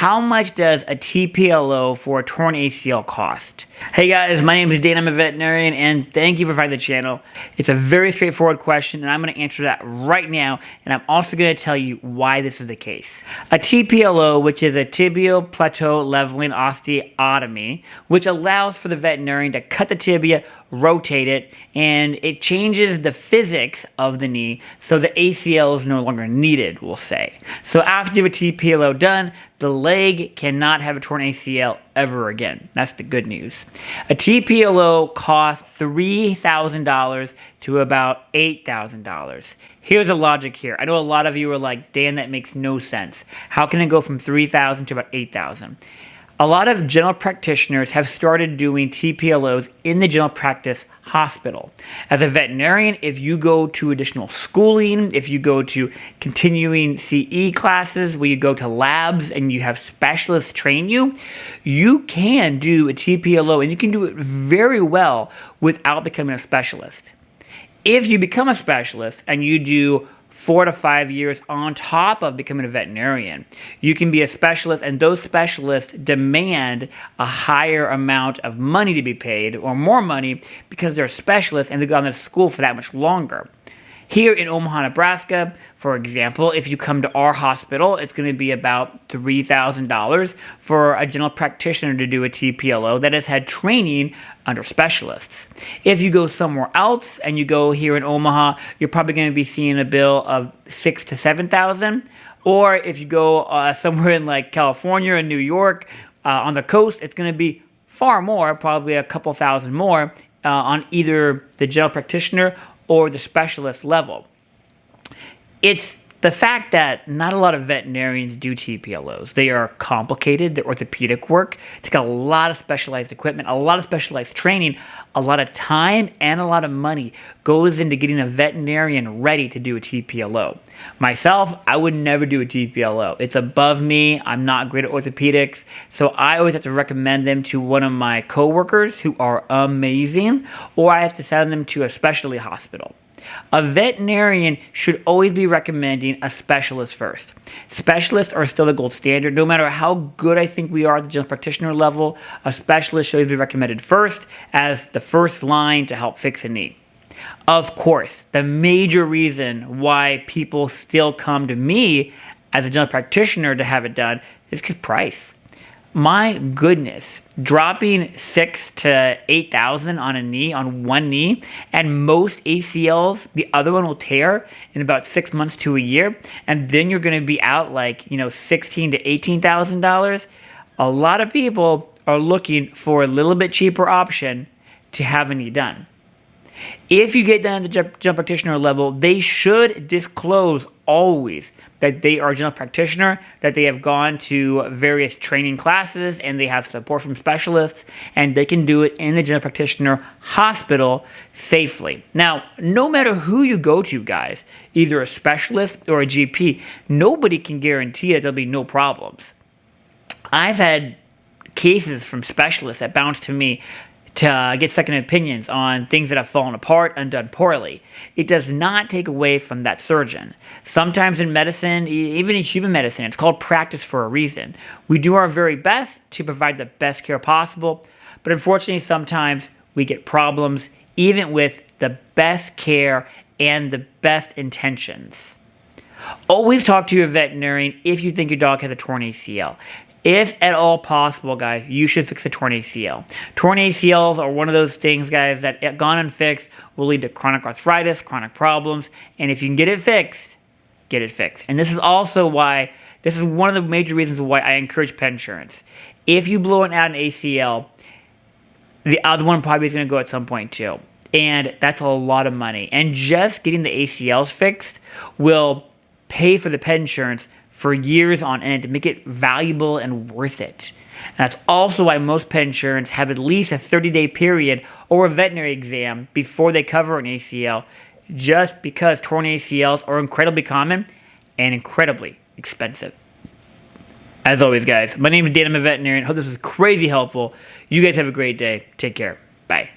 how much does a TPLO for a torn ACL cost? Hey guys, my name is Dan, I'm a veterinarian, and thank you for finding the channel. It's a very straightforward question, and I'm going to answer that right now, and I'm also going to tell you why this is the case. A TPLO, which is a Tibial Plateau Leveling Osteotomy, which allows for the veterinarian to cut the tibia, rotate it, and it changes the physics of the knee so the ACL is no longer needed, we'll say. So after you have a TPLO done, the leg cannot have a torn ACL ever again. That's the good news. A TPLO costs $3,000 to about $8,000. Here's the logic here. I know a lot of you are like, Dan, that makes no sense. How can it go from $3,000 to about $8,000? A lot of general practitioners have started doing TPLOs in the general practice hospital. As a veterinarian, if you go to additional schooling, if you go to continuing CE classes, where you go to labs and you have specialists train you, you can do a TPLO and you can do it very well without becoming a specialist. If you become a specialist and you do 4 to 5 years on top of becoming a veterinarian, you can be a specialist, and those specialists demand a higher amount of money to be paid, or more money, because they're specialists and they've gone to school for that much longer. Here in Omaha, Nebraska, for example, if you come to our hospital, it's going to be about $3,000 for a general practitioner to do a TPLO that has had training under specialists. If you go somewhere else and you go here in Omaha, you're probably going to be seeing a bill of $6,000 to $7,000. Or if you go somewhere in like California and New York on the coast, it's going to be far more, probably a couple thousand more on either the general practitioner or the specialist level. It's the fact that not a lot of veterinarians do TPLOs. They are complicated, they're orthopedic work, take a lot of specialized equipment, a lot of specialized training, a lot of time, and a lot of money goes into getting a veterinarian ready to do a TPLO. Myself, I would never do a TPLO. It's above me. I'm not great at orthopedics, so I always have to recommend them to one of my coworkers who are amazing, or I have to send them to a specialty hospital. A veterinarian should always be recommending a specialist first. Specialists are still the gold standard. No matter how good I think we are at the general practitioner level, a specialist should always be recommended first as the first line to help fix a knee. Of course, the major reason why people still come to me as a general practitioner to have it done is because price. My goodness, dropping $6,000 to $8,000 on a knee, on one knee, and most ACLs, the other one will tear in about 6 months to a year, and then you're going to be out like, $16,000 to $18,000. A lot of people are looking for a little bit cheaper option to have a knee done. If you get down to the general practitioner level, they should disclose always that they are a general practitioner, that they have gone to various training classes, and they have support from specialists, and they can do it in the general practitioner hospital safely. Now, no matter who you go to, guys, either a specialist or a GP, nobody can guarantee that there'll be no problems. I've had cases from specialists that bounce to me to get second opinions on things that have fallen apart and done poorly. It does not take away from that surgeon. Sometimes in medicine, even in human medicine, it's called practice for a reason. We do our very best to provide the best care possible, but unfortunately sometimes we get problems even with the best care and the best intentions. Always talk to your veterinarian if you think your dog has a torn ACL. If at all possible, guys, you should fix a torn ACL. Torn ACLs are one of those things, guys, that gone unfixed will lead to chronic arthritis, chronic problems, and if you can get it fixed, get it fixed. And this is also why, this is one of the major reasons why I encourage pet insurance. If you blow out an ACL, the other one probably is going to go at some point too. And that's a lot of money. And just getting the ACLs fixed will pay for the pet insurance for years on end to make it valuable and worth it. And that's also why most pet insurance have at least a 30-day period or a veterinary exam before they cover an ACL, just because torn ACLs are incredibly common and incredibly expensive. As always, guys, my name is Dan, I'm a veterinarian. Hope this was crazy helpful. You guys have a great day. Take care. Bye.